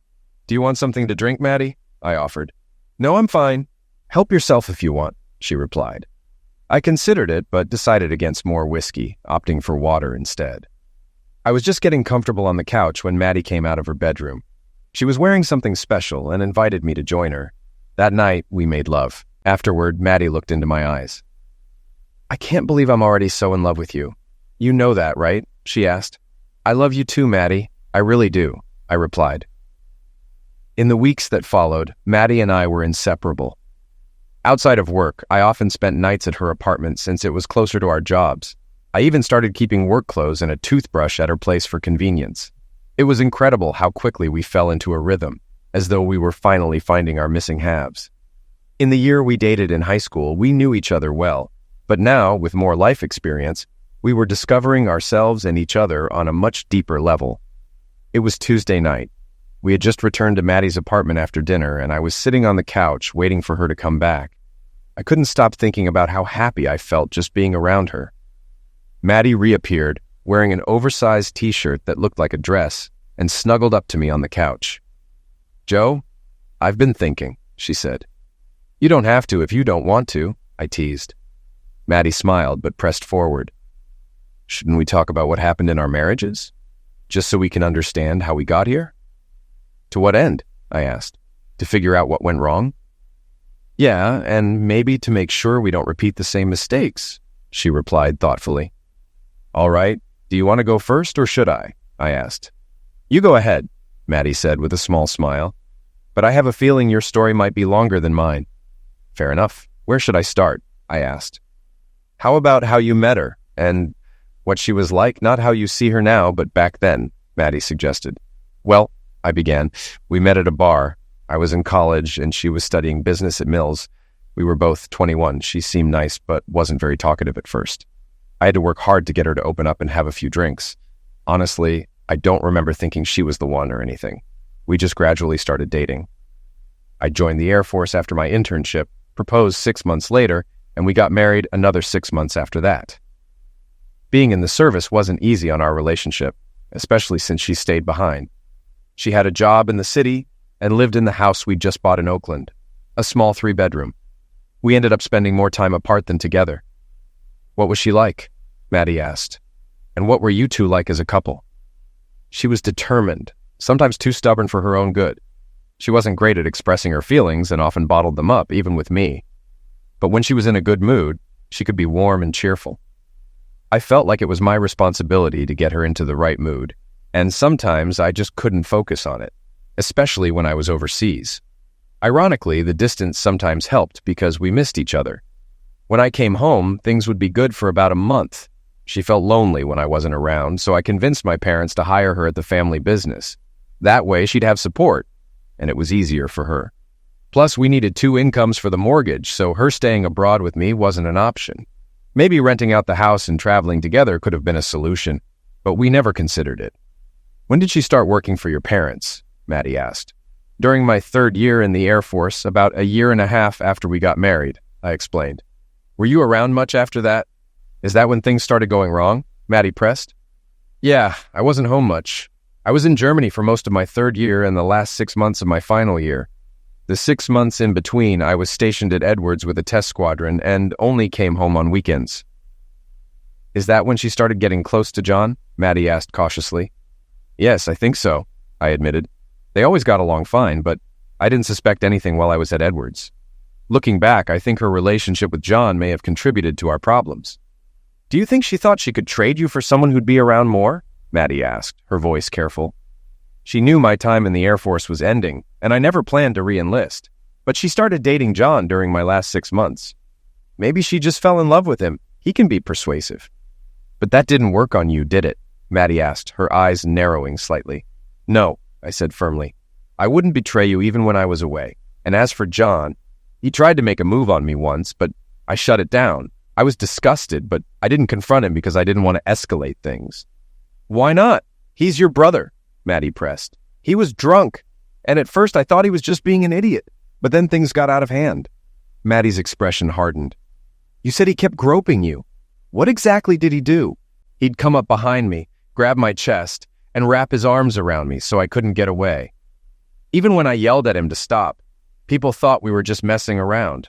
"Do you want something to drink, Maddie?" I offered. "No, I'm fine." "Help yourself if you want," she replied. I considered it, but decided against more whiskey, opting for water instead. I was just getting comfortable on the couch when Maddie came out of her bedroom. She was wearing something special and invited me to join her. That night, we made love. Afterward, Maddie looked into my eyes. "I can't believe I'm already so in love with you. You know that, right?" she asked. "I love you too, Maddie. I really do," I replied. In the weeks that followed, Maddie and I were inseparable. Outside of work, I often spent nights at her apartment since it was closer to our jobs. I even started keeping work clothes and a toothbrush at her place for convenience. It was incredible how quickly we fell into a rhythm, as though we were finally finding our missing halves. In the year we dated in high school, we knew each other well, but now, with more life experience, we were discovering ourselves and each other on a much deeper level. It was Tuesday night. We had just returned to Maddie's apartment after dinner, and I was sitting on the couch waiting for her to come back. I couldn't stop thinking about how happy I felt just being around her. Maddie reappeared, wearing an oversized t-shirt that looked like a dress, and snuggled up to me on the couch. "Joe, I've been thinking," she said. "You don't have to if you don't want to," I teased. Maddie smiled but pressed forward. "Shouldn't we talk about what happened in our marriages? Just so we can understand how we got here?" "To what end?" I asked. "To figure out what went wrong?" "Yeah, and maybe to make sure we don't repeat the same mistakes," she replied thoughtfully. "All right, do you want to go first or should I?" I asked. "You go ahead," Maddie said with a small smile. "But I have a feeling your story might be longer than mine." "Fair enough. Where should I start?" I asked. "How about how you met her, and what she was like, not how you see her now, but back then," Maddie suggested. "Well," I began, "we met at a bar. I was in college, and she was studying business at Mills. We were both 21. She seemed nice, but wasn't very talkative at first. I had to work hard to get her to open up and have a few drinks. Honestly, I don't remember thinking she was the one or anything. We just gradually started dating. I joined the Air Force after my internship, proposed 6 months later, and we got married another 6 months after that. Being in the service wasn't easy on our relationship, especially since she stayed behind. She had a job in the city and lived in the house we'd just bought in Oakland, a small 3-bedroom. We ended up spending more time apart than together. "What was she like?" Maddie asked. "And what were you two like as a couple?" "She was determined, sometimes too stubborn for her own good. She wasn't great at expressing her feelings and often bottled them up, even with me. But when she was in a good mood, she could be warm and cheerful. I felt like it was my responsibility to get her into the right mood, and sometimes I just couldn't focus on it, especially when I was overseas. Ironically, the distance sometimes helped because we missed each other. When I came home, things would be good for about a month. She felt lonely when I wasn't around, so I convinced my parents to hire her at the family business. That way, she'd have support, and it was easier for her. Plus, we needed 2 incomes for the mortgage, so her staying abroad with me wasn't an option. Maybe renting out the house and traveling together could have been a solution, but we never considered it. When did she start working for your parents? Maddie asked. During my 3rd year in the Air Force, about a year and a half after we got married, I explained. Were you around much after that? Is that when things started going wrong? Maddie pressed. Yeah, I wasn't home much. I was in Germany for most of my 3rd year and the last 6 months of my final year. The 6 months in between, I was stationed at Edwards with a test squadron and only came home on weekends. Is that when she started getting close to John? Maddie asked cautiously. Yes, I think so, I admitted. They always got along fine, but I didn't suspect anything while I was at Edwards. Looking back, I think her relationship with John may have contributed to our problems. Do you think she thought she could trade you for someone who'd be around more? Maddie asked, her voice careful. She knew my time in the Air Force was ending, and I never planned to re-enlist. But she started dating John during my last 6 months. Maybe she just fell in love with him. He can be persuasive. But that didn't work on you, did it? Maddie asked, her eyes narrowing slightly. No, I said firmly. I wouldn't betray you even when I was away. And as for John, he tried to make a move on me once, but I shut it down. I was disgusted, but I didn't confront him because I didn't want to escalate things. Why not? He's your brother, Maddie pressed. He was drunk, and at first I thought he was just being an idiot, but then things got out of hand. Maddie's expression hardened. You said he kept groping you. What exactly did he do? He'd come up behind me, grab my chest, and wrap his arms around me so I couldn't get away. Even when I yelled at him to stop, people thought we were just messing around.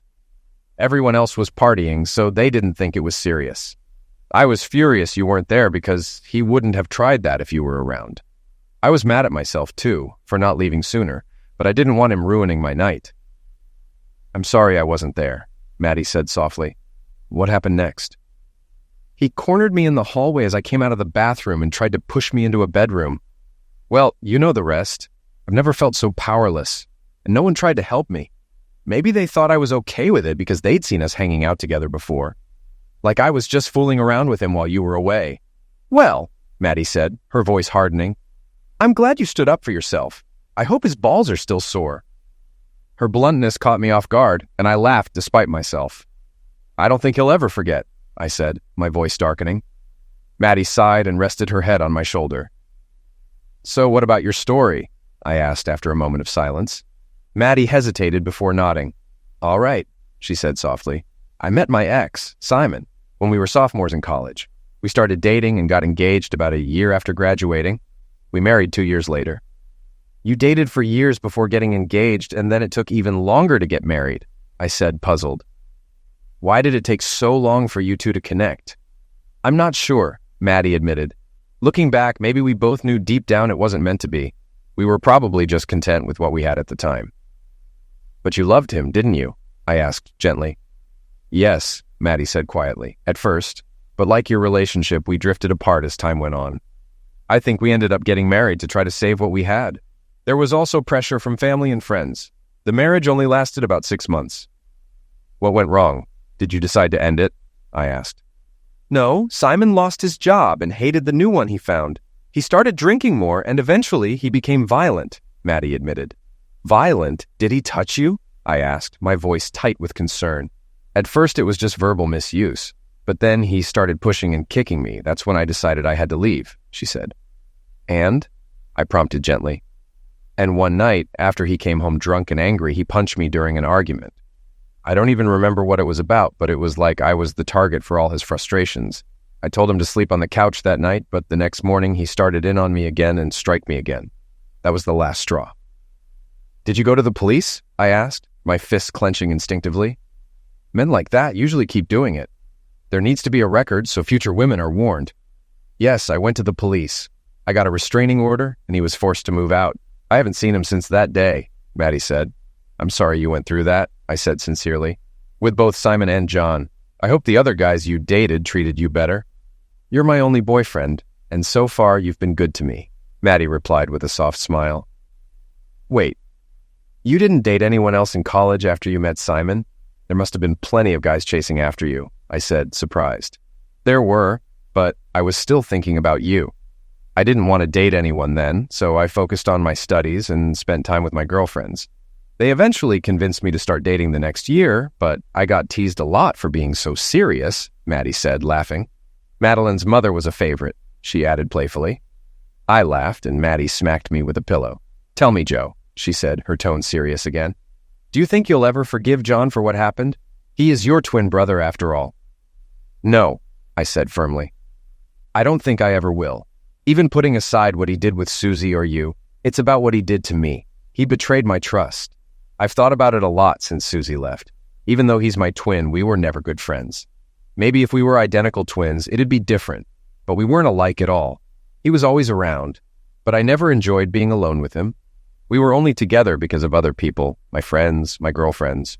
Everyone else was partying, so they didn't think it was serious. I was furious you weren't there because he wouldn't have tried that if you were around. I was mad at myself, too, for not leaving sooner, but I didn't want him ruining my night. I'm sorry I wasn't there, Maddie said softly. What happened next? He cornered me in the hallway as I came out of the bathroom and tried to push me into a bedroom. Well, you know the rest. I've never felt so powerless, and no one tried to help me. Maybe they thought I was okay with it because they'd seen us hanging out together before. Like I was just fooling around with him while you were away. Well, Maddie said, her voice hardening, I'm glad you stood up for yourself. I hope his balls are still sore. Her bluntness caught me off guard, and I laughed despite myself. I don't think he'll ever forget, I said, my voice darkening. Maddie sighed and rested her head on my shoulder. So what about your story? I asked after a moment of silence. Maddie hesitated before nodding. All right, she said softly. I met my ex, Simon, when we were sophomores in college. We started dating and got engaged about a year after graduating. We married 2 years later. You dated for years before getting engaged, and then it took even longer to get married, I said, puzzled. Why did it take so long for you two to connect? I'm not sure, Maddie admitted. Looking back, maybe we both knew deep down it wasn't meant to be. We were probably just content with what we had at the time. But you loved him, didn't you? I asked gently. Yes, Maddie said quietly, at first, but like your relationship, we drifted apart as time went on. I think we ended up getting married to try to save what we had. There was also pressure from family and friends. The marriage only lasted about 6 months. What went wrong? Did you decide to end it? I asked. No, Simon lost his job and hated the new one he found. He started drinking more and eventually he became violent, Maddie admitted. Violent? Did he touch you? I asked, my voice tight with concern. At first it was just verbal misuse, but then he started pushing and kicking me. That's when I decided I had to leave, she said. And? I prompted gently. And one night, after he came home drunk and angry, he punched me during an argument. I don't even remember what it was about, but it was like I was the target for all his frustrations. I told him to sleep on the couch that night, but the next morning he started in on me again and strike me again. That was the last straw. Did you go to the police? I asked, my fists clenching instinctively. Men like that usually keep doing it. There needs to be a record so future women are warned. Yes, I went to the police. I got a restraining order, and he was forced to move out. I haven't seen him since that day, Maddie said. I'm sorry you went through that, I said sincerely. With both Simon and John. I hope the other guys you dated treated you better. You're my only boyfriend, and so far you've been good to me, Maddie replied with a soft smile. Wait, you didn't date anyone else in college after you met Simon? There must have been plenty of guys chasing after you, I said, surprised. There were. but I was still thinking about you. I didn't want to date anyone then, so I focused on my studies and spent time with my girlfriends. They eventually convinced me to start dating the next year, but I got teased a lot for being so serious, Maddie said, laughing. Madeline's mother was a favorite, she added playfully. I laughed, and Maddie smacked me with a pillow. Tell me, Joe, she said, her tone serious again. Do you think you'll ever forgive John for what happened? He is your twin brother after all. No, I said firmly. I don't think I ever will. Even putting aside what he did with Susie or you, it's about what he did to me. He betrayed my trust. I've thought about it a lot since Susie left. Even though he's my twin, we were never good friends. Maybe if we were identical twins, it'd be different, but we weren't alike at all. He was always around, but I never enjoyed being alone with him. We were only together because of other people, my friends, my girlfriends.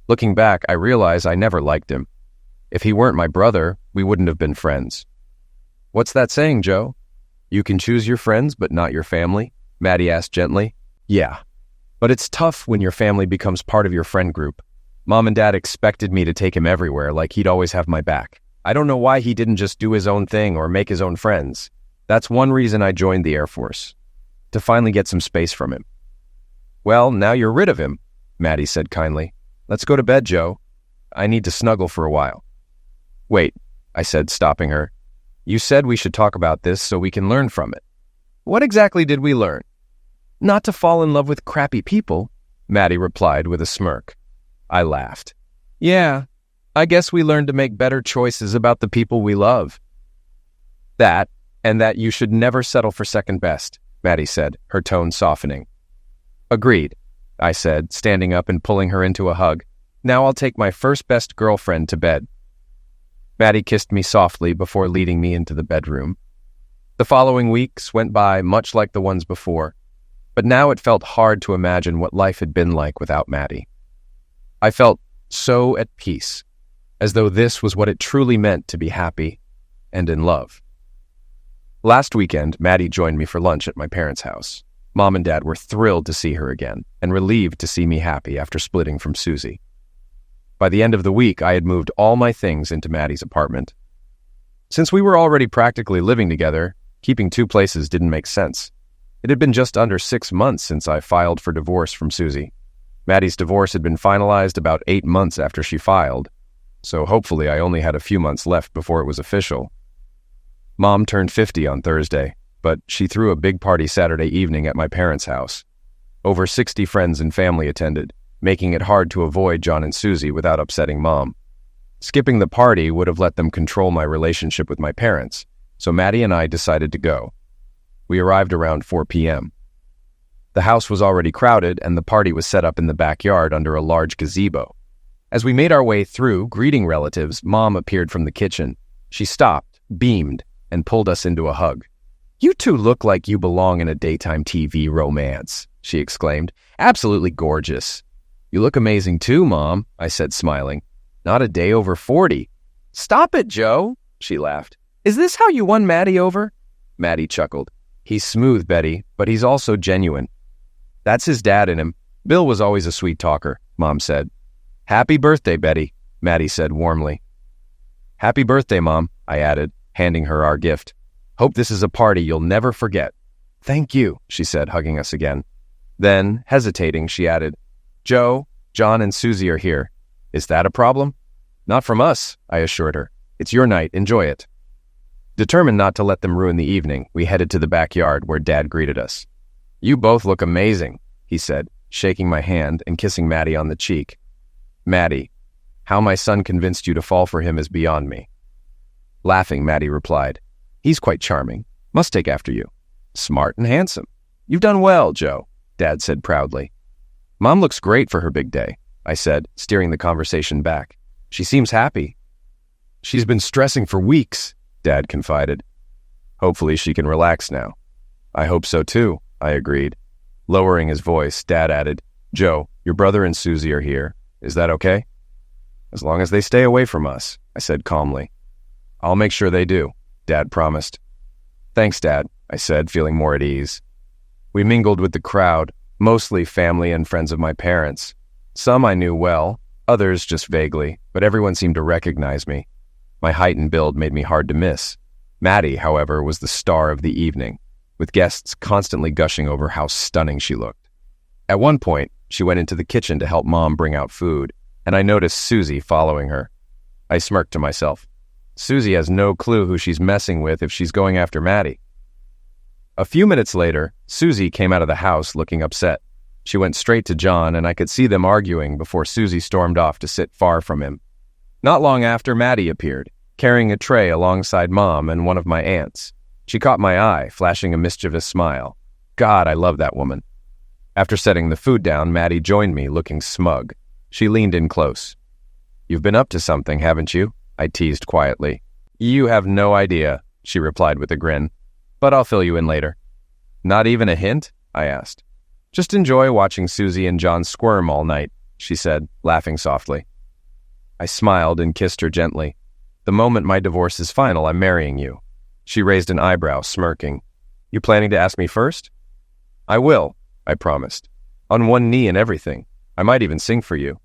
Looking back, I realize I never liked him. If he weren't my brother, we wouldn't have been friends. What's that saying, Joe? You can choose your friends, but not your family? Maddie asked gently. Yeah. But it's tough when your family becomes part of your friend group. Mom and Dad expected me to take him everywhere, like he'd always have my back. I don't know why he didn't just do his own thing or make his own friends. That's one reason I joined the Air Force, to finally get some space from him. Well, now you're rid of him, Maddie said kindly. Let's go to bed, Joe. I need to snuggle for a while. Wait, I said, stopping her. You said we should talk about this so we can learn from it. What exactly did we learn? Not to fall in love with crappy people, Maddie replied with a smirk. I laughed. Yeah, I guess we learned to make better choices about the people we love. That, and that you should never settle for second best, Maddie said, her tone softening. Agreed, I said, standing up and pulling her into a hug. Now I'll take my first best girlfriend to bed. Maddie kissed me softly before leading me into the bedroom. The following weeks went by much like the ones before, but now it felt hard to imagine what life had been like without Maddie. I felt so at peace, as though this was what it truly meant to be happy and in love. Last weekend, Maddie joined me for lunch at my parents' house. Mom and Dad were thrilled to see her again and relieved to see me happy after splitting from Susie. By the end of the week, I had moved all my things into Maddie's apartment. Since we were already practically living together, keeping two places didn't make sense. It had been just under 6 months since I filed for divorce from Susie. Maddie's divorce had been finalized about 8 months after she filed, so hopefully I only had a few months left before it was official. Mom turned 50 on Thursday, but she threw a big party Saturday evening at my parents' house. Over 60 friends and family attended, making it hard to avoid John and Susie without upsetting Mom. Skipping the party would have let them control my relationship with my parents, so Maddie and I decided to go. We arrived around 4 p.m. The house was already crowded, and the party was set up in the backyard under a large gazebo. As we made our way through, greeting relatives, Mom appeared from the kitchen. She stopped, beamed, and pulled us into a hug. You two look like you belong in a daytime TV romance, she exclaimed. Absolutely gorgeous. You look amazing too, Mom, I said, smiling. Not a day over 40. Stop it, Joe, she laughed. Is this how you won Maddie over? Maddie chuckled. He's smooth, Betty, but he's also genuine. That's his dad in him. Bill was always a sweet talker, Mom said. Happy birthday, Betty, Maddie said warmly. Happy birthday, Mom, I added, handing her our gift. Hope this is a party you'll never forget. Thank you, she said, hugging us again. Then, hesitating, she added, Joe, John, and Susie are here. Is that a problem? Not from us, I assured her. It's your night. Enjoy it. Determined not to let them ruin the evening, we headed to the backyard where Dad greeted us. You both look amazing, he said, shaking my hand and kissing Maddie on the cheek. Maddie, how my son convinced you to fall for him is beyond me. Laughing, Maddie replied, He's quite charming. Must take after you. Smart and handsome. You've done well, Joe, Dad said proudly. Mom looks great for her big day, I said, steering the conversation back. She seems happy. She's been stressing for weeks, Dad confided. Hopefully she can relax now. I hope so too, I agreed. Lowering his voice, Dad added, Joe, your brother and Susie are here. Is that okay? As long as they stay away from us, I said calmly. I'll make sure they do, Dad promised. Thanks, Dad, I said, feeling more at ease. We mingled with the crowd, mostly family and friends of my parents. Some I knew well, others just vaguely, but everyone seemed to recognize me. My height and build made me hard to miss, Maddie, however, was the star of the evening, with guests constantly gushing over how stunning she looked. At one point, she went into the kitchen to help Mom bring out food, and I noticed Susie following her. I smirked to myself. Susie has no clue who she's messing with if she's going after Maddie. A few minutes later, Susie came out of the house looking upset. She went straight to John, and I could see them arguing before Susie stormed off to sit far from him. Not long after, Maddie appeared, carrying a tray alongside Mom and one of my aunts. She caught my eye, flashing a mischievous smile. God, I love that woman. After setting the food down, Maddie joined me, looking smug. She leaned in close. "You've been up to something, haven't you?" I teased quietly. "You have no idea," she replied with a grin. "But I'll fill you in later." "Not even a hint?" I asked. "Just enjoy watching Susie and John squirm all night," she said, laughing softly. I smiled and kissed her gently. "The moment my divorce is final, I'm marrying you." She raised an eyebrow, smirking. "You planning to ask me first?" "I will," I promised. "On one knee and everything. I might even sing for you."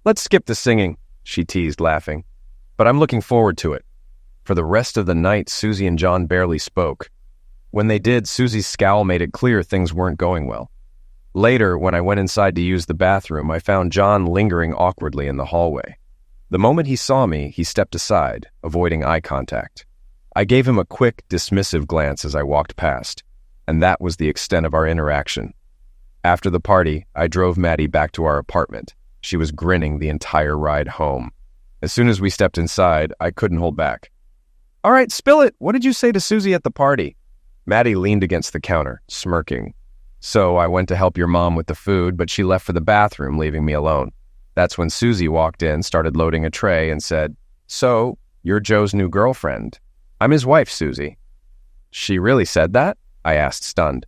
"Let's skip the singing," she teased, laughing. "But I'm looking forward to it." For the rest of the night, Susie and John barely spoke. When they did, Susie's scowl made it clear things weren't going well. Later, when I went inside to use the bathroom, I found John lingering awkwardly in the hallway. The moment he saw me, he stepped aside, avoiding eye contact. I gave him a quick, dismissive glance as I walked past, and that was the extent of our interaction. After the party, I drove Maddie back to our apartment. She was grinning the entire ride home. As soon as we stepped inside, I couldn't hold back. "All right, spill it. What did you say to Susie at the party?" Maddie leaned against the counter, smirking. "So I went to help your mom with the food, but she left for the bathroom, leaving me alone. That's when Susie walked in, started loading a tray, and said, 'So, you're Joe's new girlfriend. I'm his wife, Susie.'" "She really said that?" I asked, stunned.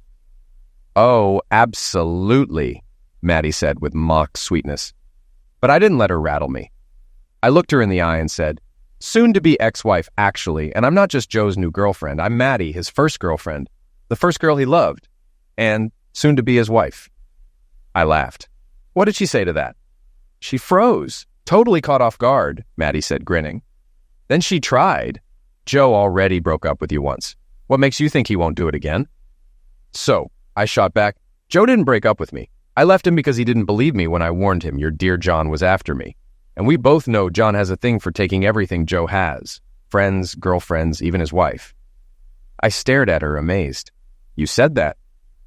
"Oh, absolutely," Maddie said with mock sweetness. But I didn't let her rattle me. I looked her in the eye and said, "Soon-to-be ex-wife, actually, and I'm not just Joe's new girlfriend. I'm Maddie, his first girlfriend, the first girl he loved, and soon-to-be his wife." I laughed. "What did she say to that?" "She froze, totally caught off guard," Maddie said, grinning. "Then she tried. Joe already broke up with you once. What makes you think he won't do it again?" "So," I shot back, "Joe didn't break up with me. I left him because he didn't believe me when I warned him your dear John was after me. And we both know John has a thing for taking everything Joe has. Friends, girlfriends, even his wife." I stared at her, amazed. "You said that?"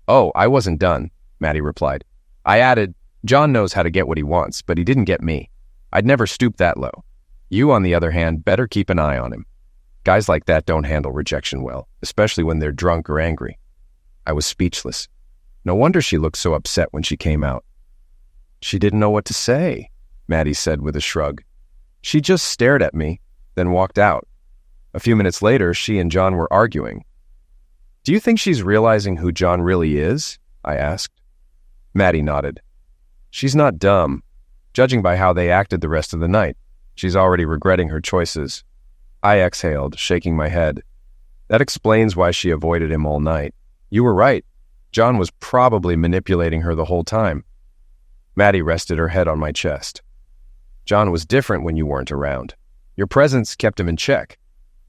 "Oh, I wasn't done," Maddie replied. "I added, John knows how to get what he wants, but he didn't get me. I'd never stoop that low. You, on the other hand, better keep an eye on him. Guys like that don't handle rejection well, especially when they're drunk or angry." I was speechless. No wonder she looked so upset when she came out. "She didn't know what to say," Maddie said with a shrug. "She just stared at me, then walked out. A few minutes later, she and John were arguing." "Do you think she's realizing who John really is?" I asked. Maddie nodded. "She's not dumb. Judging by how they acted the rest of the night, she's already regretting her choices." I exhaled, shaking my head. "That explains why she avoided him all night. You were right. John was probably manipulating her the whole time." Maddie rested her head on my chest. "John was different when you weren't around. Your presence kept him in check.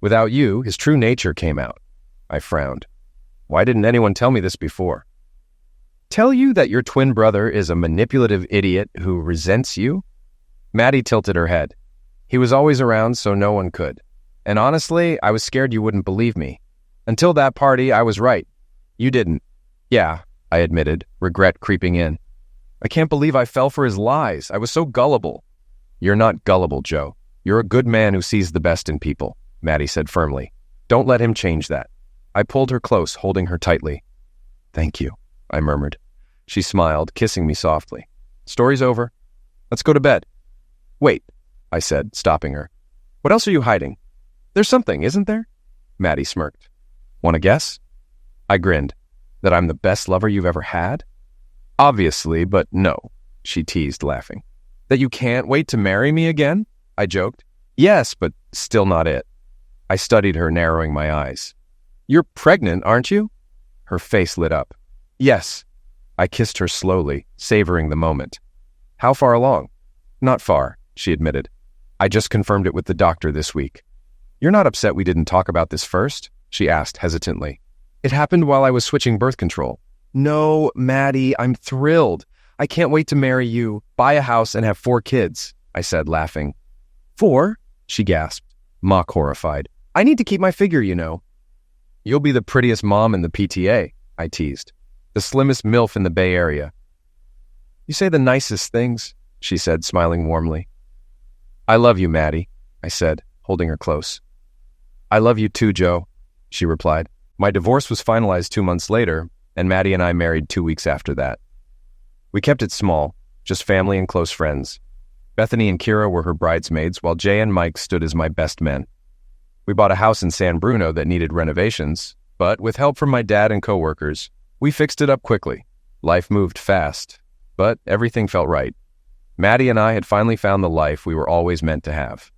Without you, his true nature came out." I frowned. "Why didn't anyone tell me this before?" "Tell you that your twin brother is a manipulative idiot who resents you?" Maddie tilted her head. "He was always around, so no one could. And honestly, I was scared you wouldn't believe me. Until that party, I was right. You didn't." "Yeah," I admitted, regret creeping in. "I can't believe I fell for his lies. I was so gullible." "You're not gullible, Joe. You're a good man who sees the best in people," Maddie said firmly. "Don't let him change that." I pulled her close, holding her tightly. "Thank you," I murmured. She smiled, kissing me softly. "Story's over. Let's go to bed." "Wait," I said, stopping her. "What else are you hiding? There's something, isn't there?" Maddie smirked. "Want to guess?" I grinned. "That I'm the best lover you've ever had?" "Obviously, but no," she teased, laughing. "That you can't wait to marry me again?" I joked. "Yes, but still not it." I studied her, narrowing my eyes. "You're pregnant, aren't you?" Her face lit up. "Yes." I kissed her slowly, savoring the moment. "How far along?" "Not far," she admitted. "I just confirmed it with the doctor this week." "You're not upset we didn't talk about this first?" she asked hesitantly. "It happened while I was switching birth control." "No, Maddie, I'm thrilled. I can't wait to marry you, buy a house, and have 4 kids," I said, laughing. 4? She gasped, mock horrified. "I need to keep my figure, you know." "You'll be the prettiest mom in the PTA," I teased. "The slimmest MILF in the Bay Area." "You say the nicest things," she said, smiling warmly. "I love you, Maddie," I said, holding her close. "I love you too, Joe," she replied. My divorce was finalized 2 months later, and Maddie and I married 2 weeks after that. We kept it small, just family and close friends. Bethany and Kira were her bridesmaids, while Jay and Mike stood as my best men. We bought a house in San Bruno that needed renovations, but with help from my dad and coworkers, we fixed it up quickly. Life moved fast, but everything felt right. Maddie and I had finally found the life we were always meant to have.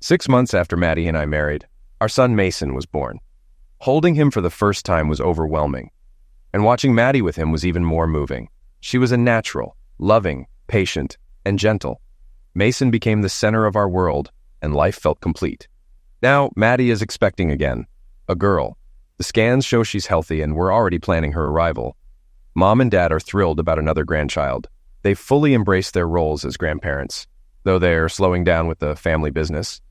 6 months after Maddie and I married, our son Mason was born. Holding him for the first time was overwhelming, and watching Maddie with him was even more moving. She was a natural, loving, patient, and gentle. Mason became the center of our world, and life felt complete. Now, Maddie is expecting again. A girl. The scans show she's healthy, and we're already planning her arrival. Mom and Dad are thrilled about another grandchild. They've fully embraced their roles as grandparents, though they're slowing down with the family business.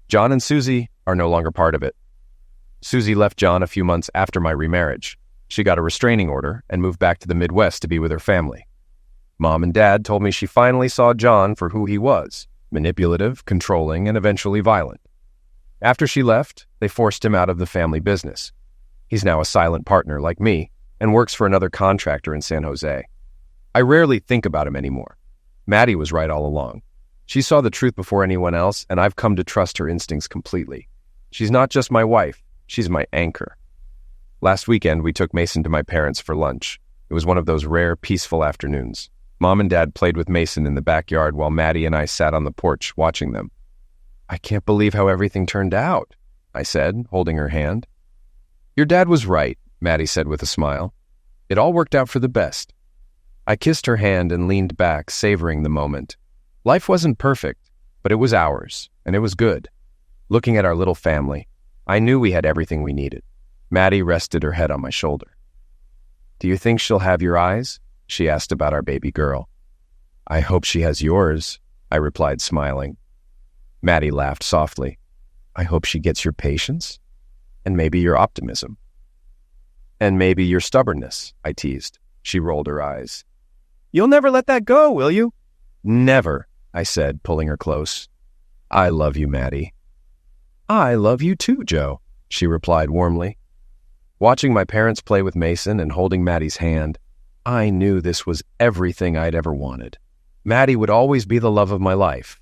John and Susie are no longer part of it. Susie left John a few months after my remarriage. She got a restraining order and moved back to the Midwest to be with her family. Mom and Dad told me she finally saw John for who he was, manipulative, controlling, and eventually violent. After she left, they forced him out of the family business. He's now a silent partner like me and works for another contractor in San Jose. I rarely think about him anymore. Maddie was right all along. She saw the truth before anyone else, and I've come to trust her instincts completely. She's not just my wife, she's my anchor. Last weekend, we took Mason to my parents for lunch. It was one of those rare, peaceful afternoons. Mom and Dad played with Mason in the backyard while Maddie and I sat on the porch watching them. "I can't believe how everything turned out," I said, holding her hand. "Your dad was right," Maddie said with a smile. "It all worked out for the best." I kissed her hand and leaned back, savoring the moment. Life wasn't perfect, but it was ours, and it was good. Looking at our little family, I knew we had everything we needed. Maddie rested her head on my shoulder. "Do you think she'll have your eyes?" she asked about our baby girl. "I hope she has yours," I replied, smiling. Maddie laughed softly. "I hope she gets your patience, and maybe your optimism." "And maybe your stubbornness," I teased. She rolled her eyes. "You'll never let that go, will you?" "Never," I said, pulling her close. "I love you, Maddie." "I love you too, Joe," she replied warmly. Watching my parents play with Mason and holding Maddie's hand, I knew this was everything I'd ever wanted. Maddie would always be the love of my life,